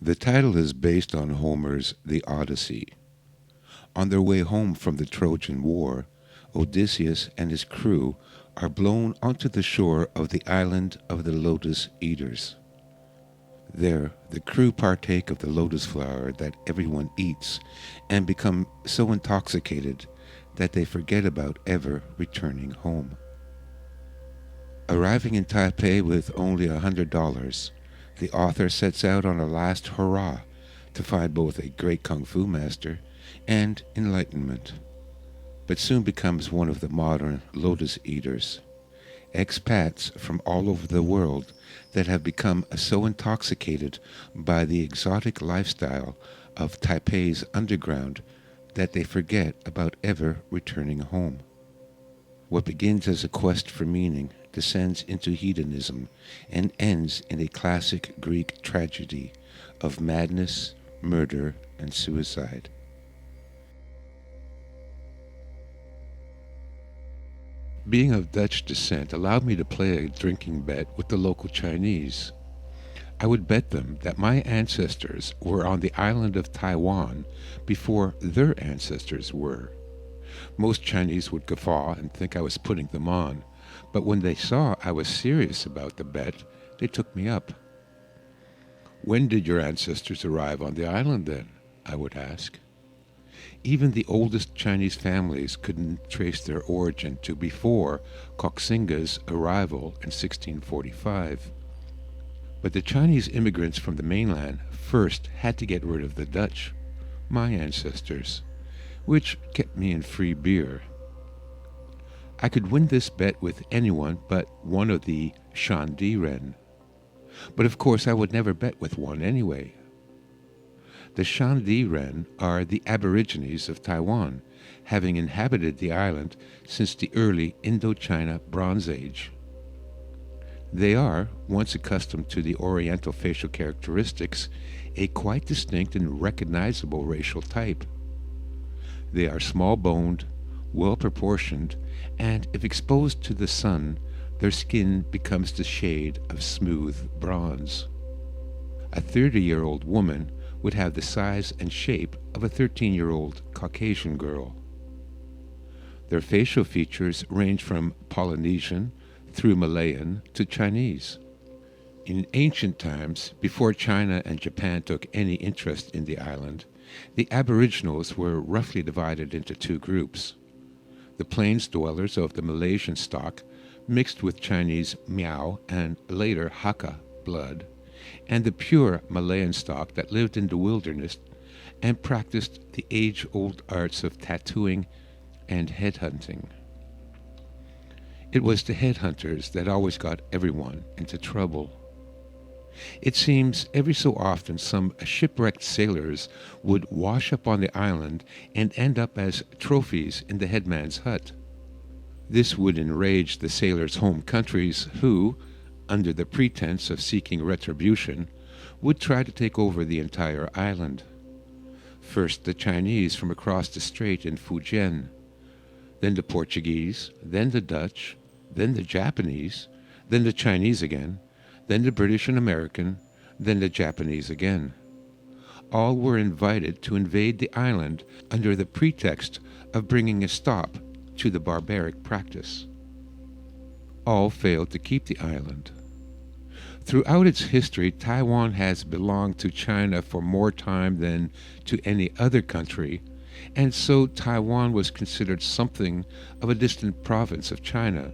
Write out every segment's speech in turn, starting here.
The title is based on Homer's The Odyssey. On their way home from the Trojan War, Odysseus and his crew are blown onto the shore of the island of the Lotus Eaters. There, the crew partake of the lotus flower that everyone eats and become so intoxicated that they forget about ever returning home. Arriving in Taipei with only $100, the author sets out on a last hurrah to find both a great kung fu master and enlightenment, but soon becomes one of the modern lotus eaters, expats from all over the world that have become so intoxicated by the exotic lifestyle of Taipei's underground that they forget about ever returning home. What begins as a quest for meaning descends into hedonism and ends in a classic Greek tragedy of madness, murder, and suicide. Being of Dutch descent allowed me to play a drinking bet with the local Chinese. I would bet them that my ancestors were on the island of Taiwan before their ancestors were. Most Chinese would guffaw and think I was putting them on, but when they saw I was serious about the bet, they took me up. "When did your ancestors arrive on the island then?" I would ask. Even the oldest Chinese families couldn't trace their origin to before Koxinga's arrival in 1645. But the Chinese immigrants from the mainland first had to get rid of the Dutch, my ancestors, which kept me in free beer. I could win this bet with anyone but one of the Shandiren. But of course I would never bet with one anyway. The Shandiren are the Aborigines of Taiwan, having inhabited the island since the early Indochina Bronze Age. They are, once accustomed to the Oriental facial characteristics, a quite distinct and recognizable racial type. They are small-boned, well-proportioned, and if exposed to the sun, their skin becomes the shade of smooth bronze. A 30-year-old woman would have the size and shape of a 13-year-old Caucasian girl. Their facial features range from Polynesian through Malayan to Chinese. In ancient times, before China and Japan took any interest in the island, the Aboriginals were roughly divided into two groups: the plains dwellers of the Malaysian stock, mixed with Chinese Miao and later Hakka blood, and the pure Malayan stock that lived in the wilderness and practiced the age-old arts of tattooing and headhunting. It was the headhunters that always got everyone into trouble. It seems every so often some shipwrecked sailors would wash up on the island and end up as trophies in the headman's hut. This would enrage the sailors' home countries who, under the pretense of seeking retribution, would try to take over the entire island. First the Chinese from across the strait in Fujian, then the Portuguese, then the Dutch, then the Japanese, then the Chinese again, then the British and American, then the Japanese again. All were invited to invade the island under the pretext of bringing a stop to the barbaric practice. All failed to keep the island. Throughout its history, Taiwan has belonged to China for more time than to any other country, and so Taiwan was considered something of a distant province of China,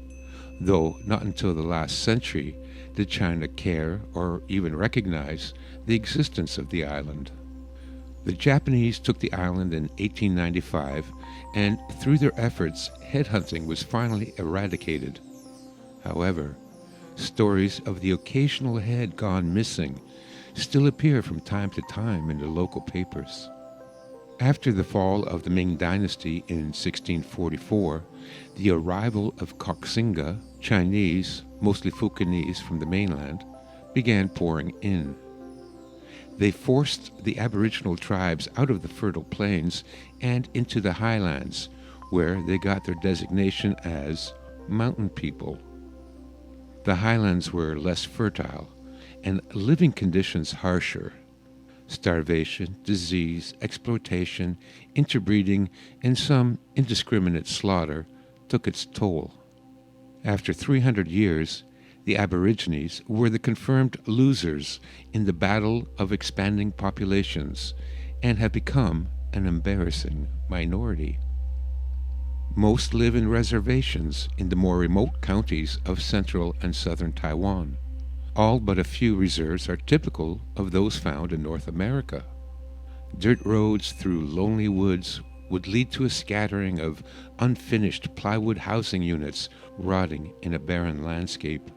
though not until the last century did China care or even recognize the existence of the island. The Japanese took the island in 1895, and through their efforts, headhunting was finally eradicated. However, stories of the occasional head gone missing still appear from time to time in the local papers. After the fall of the Ming Dynasty in 1644, the arrival of Koxinga, Chinese, mostly Fukienese from the mainland, began pouring in. They forced the Aboriginal tribes out of the fertile plains and into the highlands, where they got their designation as mountain people. The highlands were less fertile and living conditions harsher. Starvation, disease, exploitation, interbreeding, and some indiscriminate slaughter took its toll. After 300 years, the Aborigines were the confirmed losers in the battle of expanding populations and have become an embarrassing minority. Most live in reservations in the more remote counties of central and southern Taiwan. All but a few reserves are typical of those found in North America. Dirt roads through lonely woods would lead to a scattering of unfinished plywood housing units rotting in a barren landscape.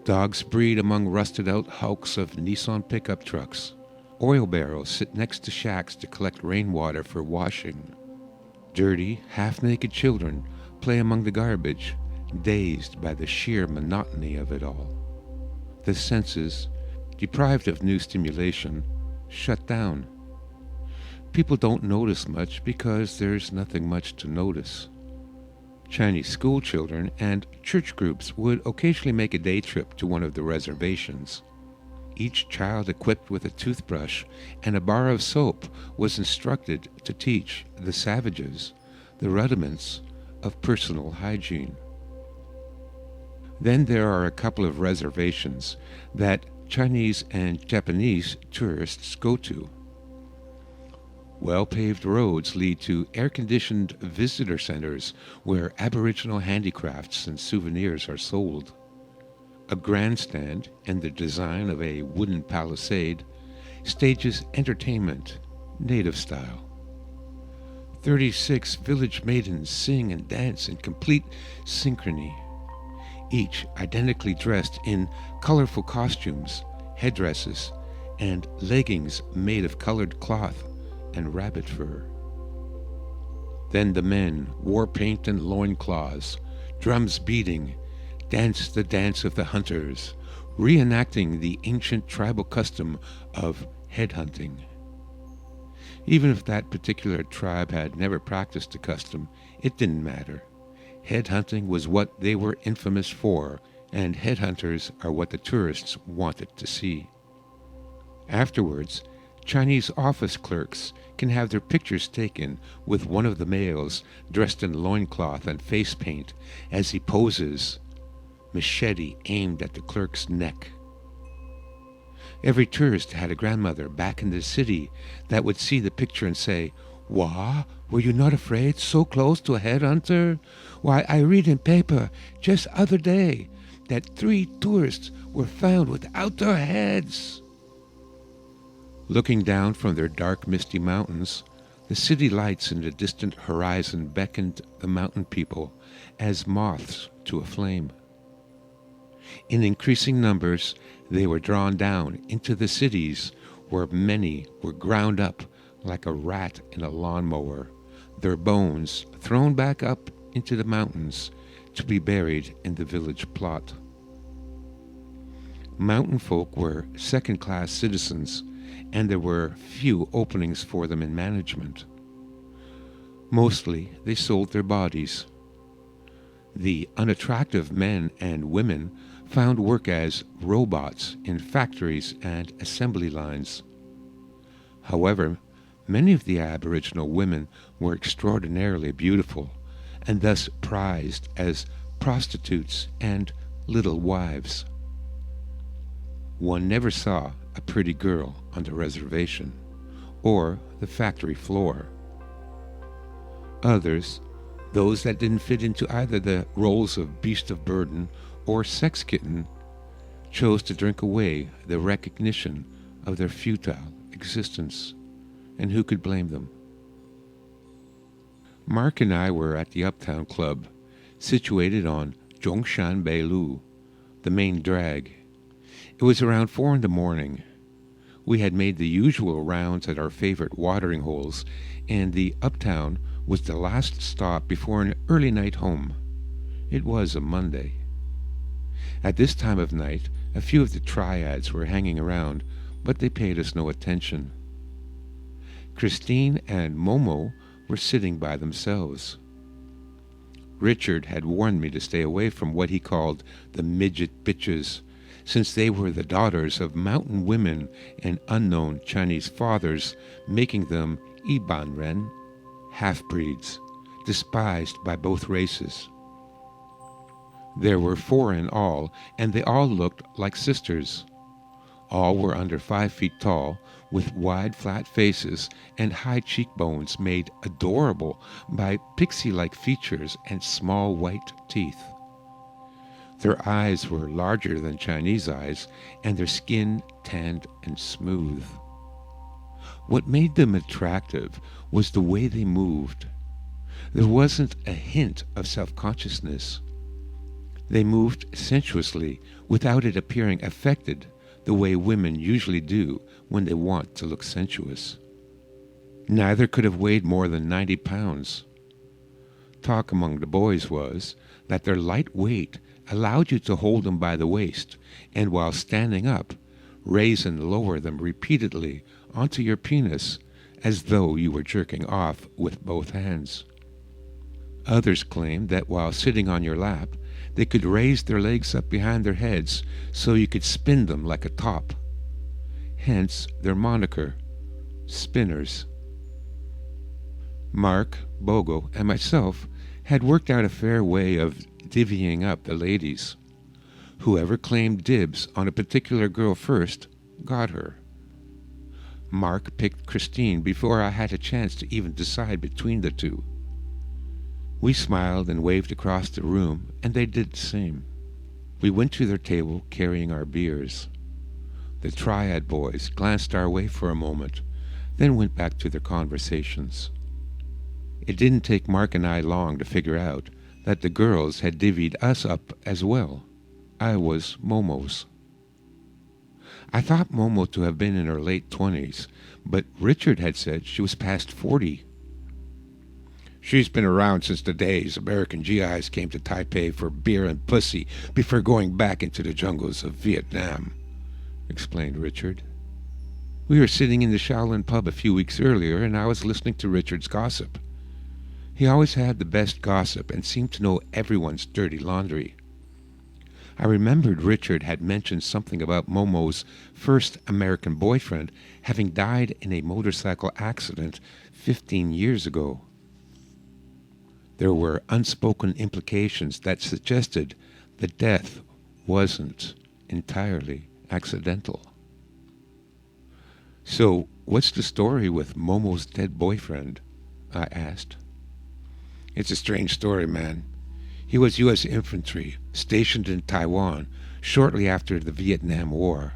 Dogs breed among rusted-out hulks of Nissan pickup trucks. Oil barrels sit next to shacks to collect rainwater for washing. Dirty, half-naked children play among the garbage, dazed by the sheer monotony of it all. The senses, deprived of new stimulation, shut down. People don't notice much because there's nothing much to notice. Chinese school children and church groups would occasionally make a day trip to one of the reservations. Each child equipped with a toothbrush and a bar of soap was instructed to teach the savages the rudiments of personal hygiene. Then there are a couple of reservations that Chinese and Japanese tourists go to. Well-paved roads lead to air-conditioned visitor centers where Aboriginal handicrafts and souvenirs are sold. A grandstand in the design of a wooden palisade stages entertainment, native style. 36 village maidens sing and dance in complete synchrony, each identically dressed in colorful costumes, headdresses, and leggings made of colored cloth and rabbit fur. Then the men, war paint and loincloths, drums beating, dance the dance of the hunters, reenacting the ancient tribal custom of headhunting. Even if that particular tribe had never practiced the custom, it didn't matter. Headhunting was what they were infamous for, and headhunters are what the tourists wanted to see. Afterwards, Chinese office clerks can have their pictures taken with one of the males dressed in loincloth and face paint as he poses, machete aimed at the clerk's neck. Every tourist had a grandmother back in the city that would see the picture and say, "Wah, were you not afraid so close to a headhunter? Why, I read in paper just other day that 3 tourists were found without their heads." Looking down from their dark, misty mountains, the city lights in the distant horizon beckoned the mountain people as moths to a flame. In increasing numbers, they were drawn down into the cities where many were ground up like a rat in a lawnmower, their bones thrown back up into the mountains to be buried in the village plot. Mountain folk were second-class citizens, and there were few openings for them in management. Mostly, they sold their bodies. The unattractive men and women found work as robots in factories and assembly lines. However, many of the Aboriginal women were extraordinarily beautiful, and thus prized as prostitutes and little wives. One never saw a pretty girl on the reservation or the factory floor. Others, those that didn't fit into either the roles of beast of burden or sex kitten, chose to drink away the recognition of their futile existence. And who could blame them? Mark and I were at the Uptown Club, situated on Zhongshan Beilu, the main drag. It was around 4 a.m. We had made the usual rounds at our favorite watering holes, and the Uptown was the last stop before an early night home. It was a Monday. At this time of night, a few of the triads were hanging around, but they paid us no attention. Christine and Momo were sitting by themselves. Richard had warned me to stay away from what he called the midget bitches, since they were the daughters of mountain women and unknown Chinese fathers, making them Ibanren, half-breeds, despised by both races. There were 4 in all, and they all looked like sisters. All were under 5 feet tall, with wide, flat faces and high cheekbones made adorable by pixie-like features and small white teeth. Their eyes were larger than Chinese eyes, and their skin tanned and smooth. What made them attractive was the way they moved. There wasn't a hint of self-consciousness. They moved sensuously without it appearing affected the way women usually do when they want to look sensuous. Neither could have weighed more than 90 pounds. Talk among the boys was that their light weight allowed you to hold them by the waist, and while standing up, raise and lower them repeatedly onto your penis as though you were jerking off with both hands. Others claimed that while sitting on your lap, they could raise their legs up behind their heads so you could spin them like a top. Hence their moniker, Spinners. Mark, Bogo, and myself had worked out a fair way of divvying up the ladies. Whoever claimed dibs on a particular girl first got her. Mark picked Christine before I had a chance to even decide between the two. We smiled and waved across the room, and they did the same. We went to their table carrying our beers. The Triad boys glanced our way for a moment, then went back to their conversations. It didn't take Mark and I long to figure out that the girls had divvied us up as well. I was Momo's. I thought Momo to have been in her late 20s, but Richard had said she was past 40. She's been around since the days American GIs came to Taipei for beer and pussy before going back into the jungles of Vietnam, explained Richard. We were sitting in the Shaolin pub a few weeks earlier, and I was listening to Richard's gossip. He always had the best gossip and seemed to know everyone's dirty laundry. I remembered Richard had mentioned something about Momo's first American boyfriend having died in a motorcycle accident 15 years ago. There were unspoken implications that suggested the death wasn't entirely accidental. So, what's the story with Momo's dead boyfriend? I asked. It's a strange story, man. He was U.S. infantry stationed in Taiwan shortly after the Vietnam War.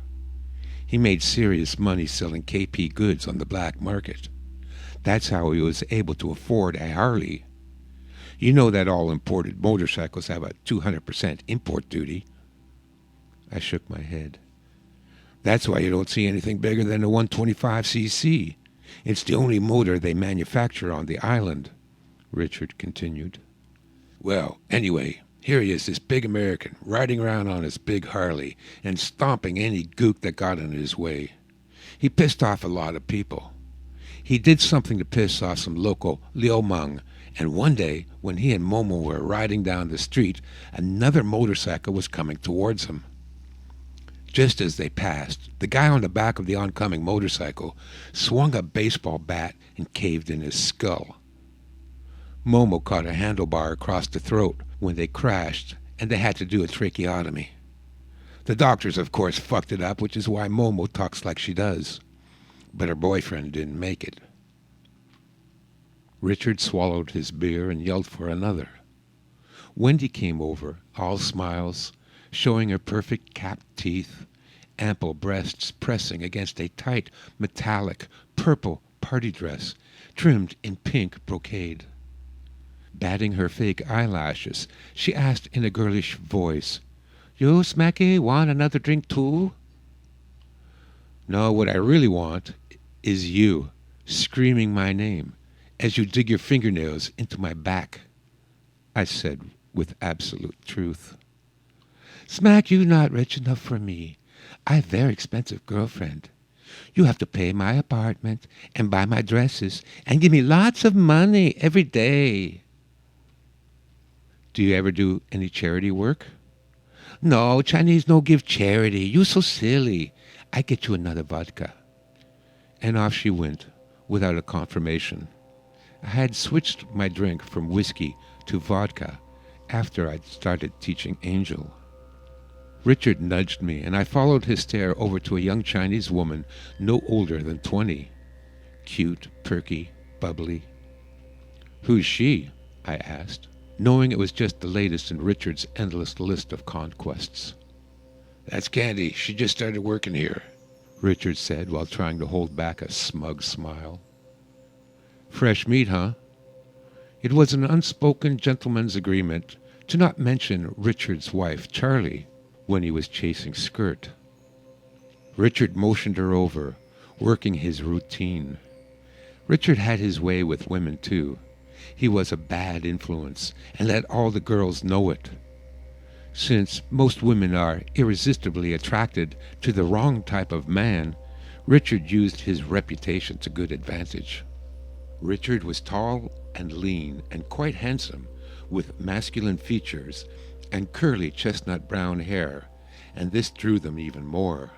He made serious money selling KP goods on the black market. That's how he was able to afford a Harley. You know that all imported motorcycles have a 200% import duty. I shook my head. That's why you don't see anything bigger than a 125cc. It's the only motor they manufacture on the island, Richard continued. Well, anyway, here he is, this big American, riding around on his big Harley and stomping any gook that got in his way. He pissed off a lot of people. He did something to piss off some local liumeng, and one day, when he and Momo were riding down the street, another motorcycle was coming towards him. Just as they passed, the guy on the back of the oncoming motorcycle swung a baseball bat and caved in his skull. Momo caught a handlebar across the throat when they crashed, and they had to do a tracheotomy. The doctors, of course, fucked it up, which is why Momo talks like she does. But her boyfriend didn't make it. Richard swallowed his beer and yelled for another. Wendy came over, all smiles, showing her perfect capped teeth, ample breasts pressing against a tight, metallic, purple party dress trimmed in pink brocade. Batting her fake eyelashes, she asked in a girlish voice, "You, Smacky, want another drink too?" "No, what I really want is you screaming my name as you dig your fingernails into my back," I said with absolute truth. "Smack, you not rich enough for me. I have very expensive girlfriend. You have to pay my apartment and buy my dresses and give me lots of money every day." "Do you ever do any charity work?" No, Chinese no give charity. You so silly. I get you another vodka. And off she went, without a confirmation. I had switched my drink from whiskey to vodka after I'd started teaching Angel. Richard nudged me, and I followed his stare over to a young Chinese woman no older than 20. Cute, perky, bubbly. Who's she? I asked, knowing it was just the latest in Richard's endless list of conquests. That's Candy. She just started working here, Richard said while trying to hold back a smug smile. Fresh meat, huh? It was an unspoken gentleman's agreement to not mention Richard's wife, Charlie, when he was chasing Skirt. Richard motioned her over, working his routine. Richard had his way with women, too. He was a bad influence and let all the girls know it. Since most women are irresistibly attracted to the wrong type of man, Richard used his reputation to good advantage. Richard was tall and lean and quite handsome, with masculine features and curly chestnut brown hair, and this drew them even more.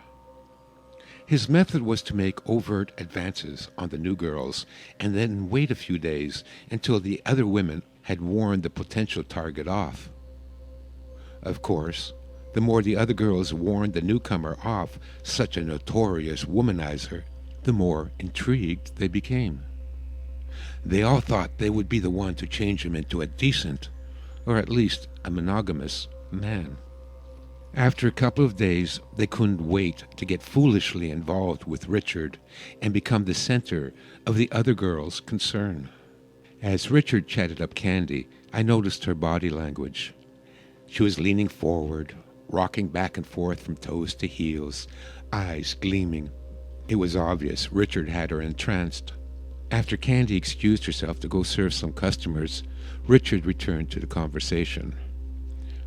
His method was to make overt advances on the new girls and then wait a few days until the other women had warned the potential target off. Of course, the more the other girls warned the newcomer off such a notorious womanizer, the more intrigued they became. They all thought they would be the one to change him into a decent, or at least a monogamous, man. After a couple of days, they couldn't wait to get foolishly involved with Richard and become the center of the other girls' concern. As Richard chatted up Candy, I noticed her body language. She was leaning forward, rocking back and forth from toes to heels, eyes gleaming. It was obvious Richard had her entranced. After Candy excused herself to go serve some customers, Richard returned to the conversation.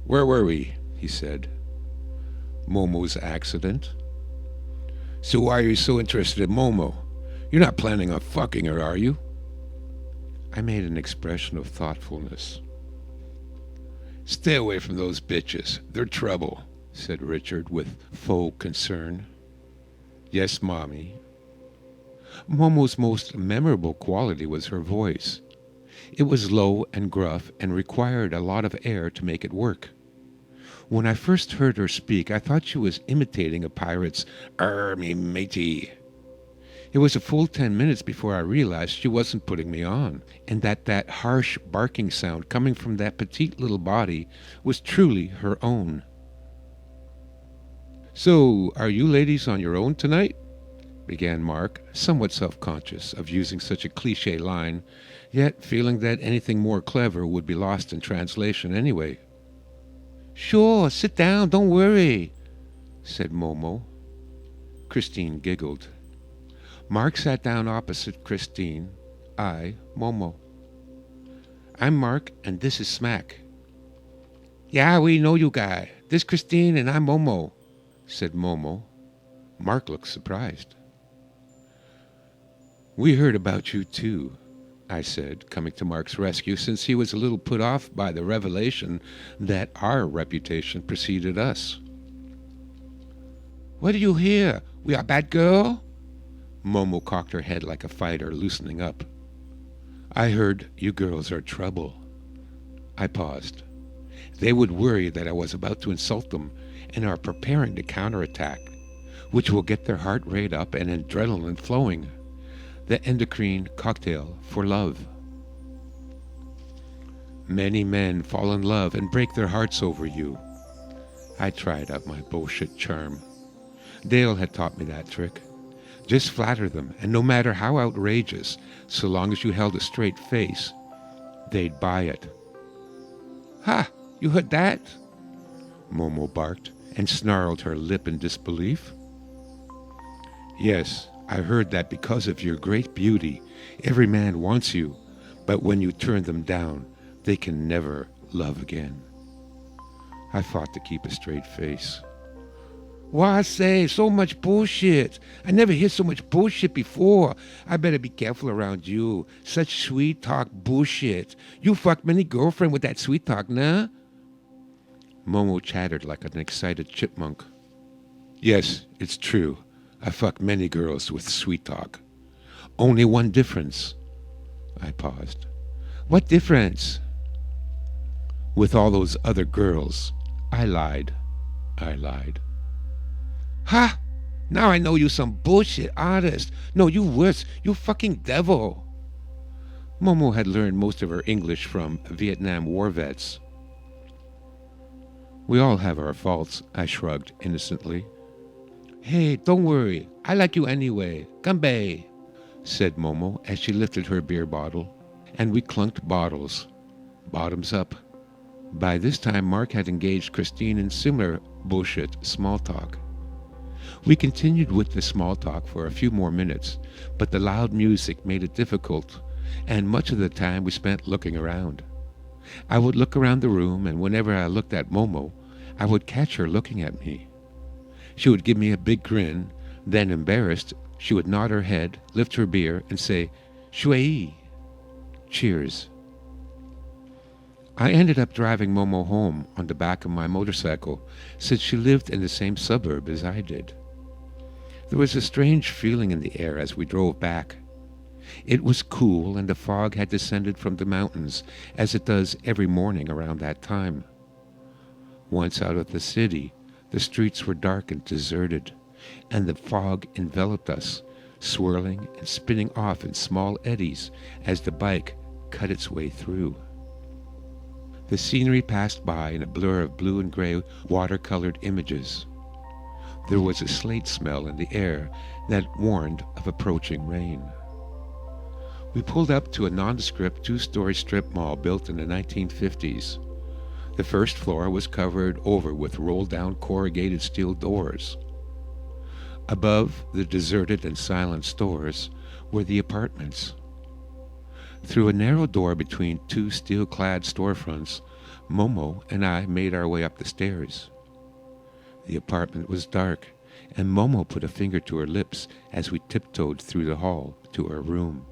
"Where were we?" he said. "Momo's accident." "So why are you so interested in Momo? You're not planning on fucking her, are you?" I made an expression of thoughtfulness. "Stay away from those bitches. They're trouble," said Richard with faux concern. "Yes, Mommy." Momo's most memorable quality was her voice. It was low and gruff and required a lot of air to make it work. When I first heard her speak, I thought she was imitating a pirate's "Arr, me matey." It was a full 10 minutes before I realized she wasn't putting me on, and that harsh barking sound coming from that petite little body was truly her own. "So, are you ladies on your own tonight?" began Mark, somewhat self-conscious of using such a cliché line, yet feeling that anything more clever would be lost in translation anyway. "Sure, sit down, don't worry," said Momo. Christine giggled. Mark sat down opposite Christine, I, Momo. "I'm Mark, and this is Smack." "Yeah, we know you guy. This Christine and I'm Momo," said Momo. Mark looked surprised. "We heard about you too," I said, coming to Mark's rescue since he was a little put off by the revelation that our reputation preceded us. "What do you hear? We are bad girl?" Momo cocked her head like a fighter, loosening up. "I heard you girls are trouble." I paused. They would worry that I was about to insult them and are preparing to counterattack, which will get their heart rate up and adrenaline flowing. The endocrine cocktail for love. "Many men fall in love and break their hearts over you." I tried out my bullshit charm. Dale had taught me that trick. Just flatter them, and no matter how outrageous, so long as you held a straight face, they'd buy it. "Ha! You heard that?" Momo barked and snarled her lip in disbelief. "Yes, I heard that because of your great beauty, every man wants you, but when you turn them down, they can never love again." I fought to keep a straight face. "Why, I say, so much bullshit. I never heard so much bullshit before. I better be careful around you. Such sweet talk bullshit. You fucked many girlfriend with that sweet talk, nah?" Momo chattered like an excited chipmunk. Yes, it's true. I fuck many girls with sweet talk. Only one difference. I paused. What difference? With all those other girls. I lied. I lied. Ha! Now I know you some bullshit artist. No, you worse. You fucking devil. Momo had learned most of her English from Vietnam war vets. We all have our faults, I shrugged innocently. Hey, don't worry. I like you anyway. Ganbei, said Momo as she lifted her beer bottle, and we clunked bottles, bottoms up. By this time, Mark had engaged Christine in similar bullshit small talk. We continued with the small talk for a few more minutes, but the loud music made it difficult, and much of the time we spent looking around. I would look around the room, and whenever I looked at Momo, I would catch her looking at me. She would give me a big grin, then, embarrassed, she would nod her head, lift her beer, and say, Shui. Cheers. I ended up driving Momo home on the back of my motorcycle, since she lived in the same suburb as I did. There was a strange feeling in the air as we drove back. It was cool, and the fog had descended from the mountains, as it does every morning around that time. Once out of the city, the streets were dark and deserted, and the fog enveloped us, swirling and spinning off in small eddies as the bike cut its way through. The scenery passed by in a blur of blue and gray watercolored images. There was a slate smell in the air that warned of approaching rain. We pulled up to a nondescript two-story strip mall built in the 1950s. The first floor was covered over with rolled-down corrugated steel doors. Above the deserted and silent stores were the apartments. Through a narrow door between two steel-clad storefronts, Momo and I made our way up the stairs. The apartment was dark, and Momo put a finger to her lips as we tiptoed through the hall to her room.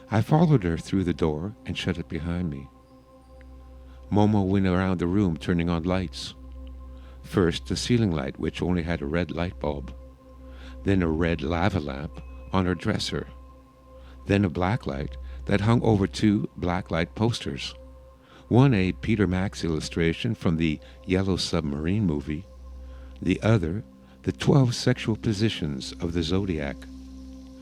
I followed her through the door and shut it behind me. Momo went around the room turning on lights. First, the ceiling light, which only had a red light bulb. Then a red lava lamp on her dresser. Then a black light that hung over two black light posters. One a Peter Max illustration from the Yellow Submarine movie. The other, the 12 sexual positions of the zodiac.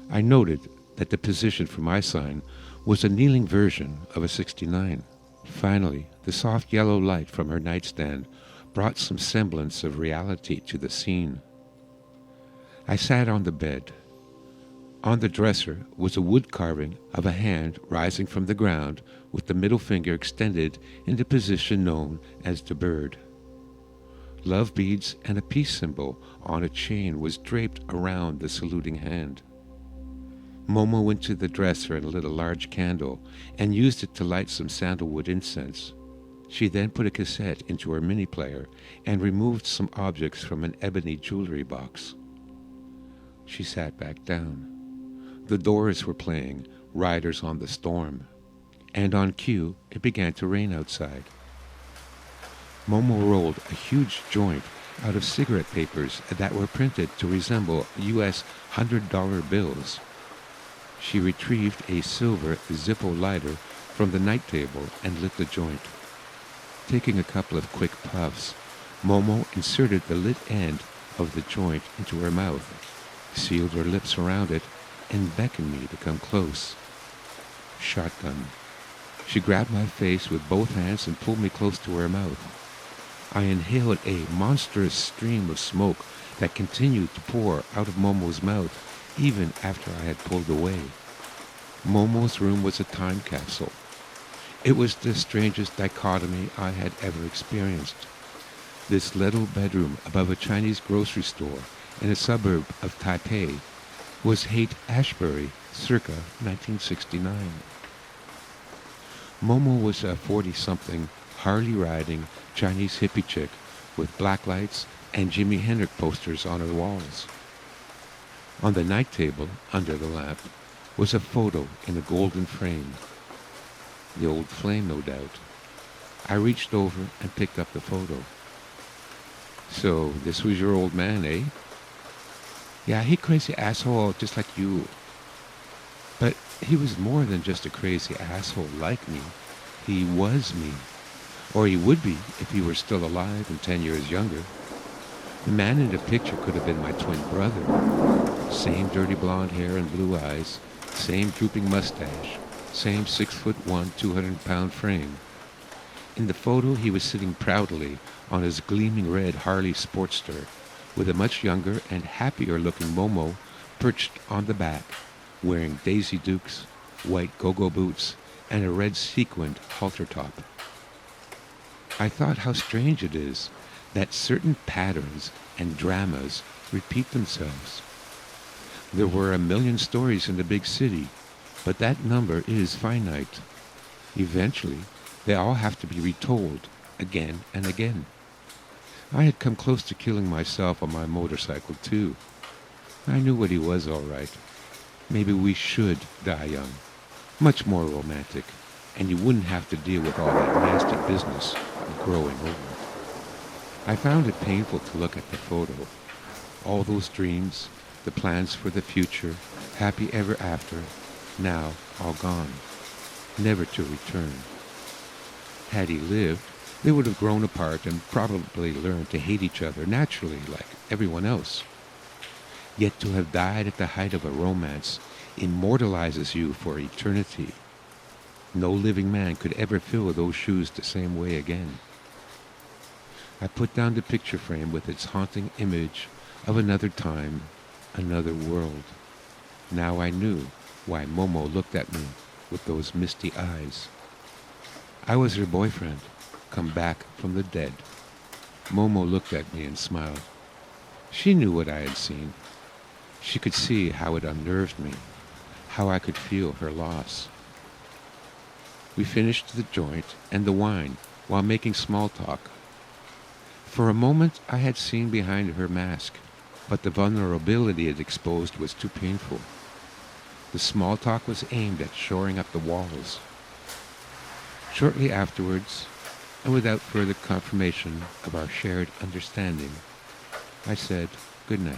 I noted that the position for my sign was a kneeling version of a 69. Finally, the soft yellow light from her nightstand brought some semblance of reality to the scene. I sat on the bed. On the dresser was a wood carving of a hand rising from the ground with the middle finger extended in the position known as the bird. Love beads and a peace symbol on a chain was draped around the saluting hand. Momo went to the dresser and lit a large candle and used it to light some sandalwood incense. She then put a cassette into her mini player and removed some objects from an ebony jewelry box. She sat back down. The Doors were playing Riders on the Storm, and on cue it began to rain outside. Momo rolled a huge joint out of cigarette papers that were printed to resemble U.S. $100 bills. She retrieved a silver Zippo lighter from the night table and lit the joint. Taking a couple of quick puffs, Momo inserted the lit end of the joint into her mouth, sealed her lips around it, and beckoned me to come close. Shotgun. She grabbed my face with both hands and pulled me close to her mouth. I inhaled a monstrous stream of smoke that continued to pour out of Momo's mouth even after I had pulled away. Momo's room was a time capsule. It was the strangest dichotomy I had ever experienced. This little bedroom above a Chinese grocery store in a suburb of Taipei was Haight-Ashbury circa 1969. Momo was a 40-something, Harley-riding Chinese hippie chick with black lights and Jimi Hendrix posters on her walls. On the night table, under the lamp, was a photo in a golden frame. The old flame, no doubt. I reached over and picked up the photo. So, this was your old man, eh? Yeah, he crazy asshole just like you. But he was more than just a crazy asshole like me. He was me. Or he would be if he were still alive and 10 years younger. The man in the picture could have been my twin brother. Same dirty blonde hair and blue eyes, same drooping mustache, same 6'1", 200-pound frame. In the photo, he was sitting proudly on his gleaming red Harley Sportster, with a much younger and happier-looking Momo perched on the back, wearing Daisy Dukes, white go-go boots, and a red sequined halter top. I thought how strange it is that certain patterns and dramas repeat themselves. There were a million stories in the big city, but that number is finite. Eventually, they all have to be retold again and again. I had come close to killing myself on my motorcycle, too. I knew what he was, all right. Maybe we should die young. Much more romantic, and you wouldn't have to deal with all that nasty business of growing old. I found it painful to look at the photo. All those dreams, the plans for the future, happy ever after, now all gone, never to return. Had he lived, they would have grown apart and probably learned to hate each other naturally like everyone else. Yet to have died at the height of a romance immortalizes you for eternity. No living man could ever fill those shoes the same way again. I put down the picture frame with its haunting image of another time, another world. Now I knew why Momo looked at me with those misty eyes. I was her boyfriend, come back from the dead. Momo looked at me and smiled. She knew what I had seen. She could see how it unnerved me, how I could feel her loss. We finished the joint and the wine while making small talk. For a moment I had seen behind her mask, but the vulnerability it exposed was too painful. The small talk was aimed at shoring up the walls. Shortly afterwards, and without further confirmation of our shared understanding, I said good night.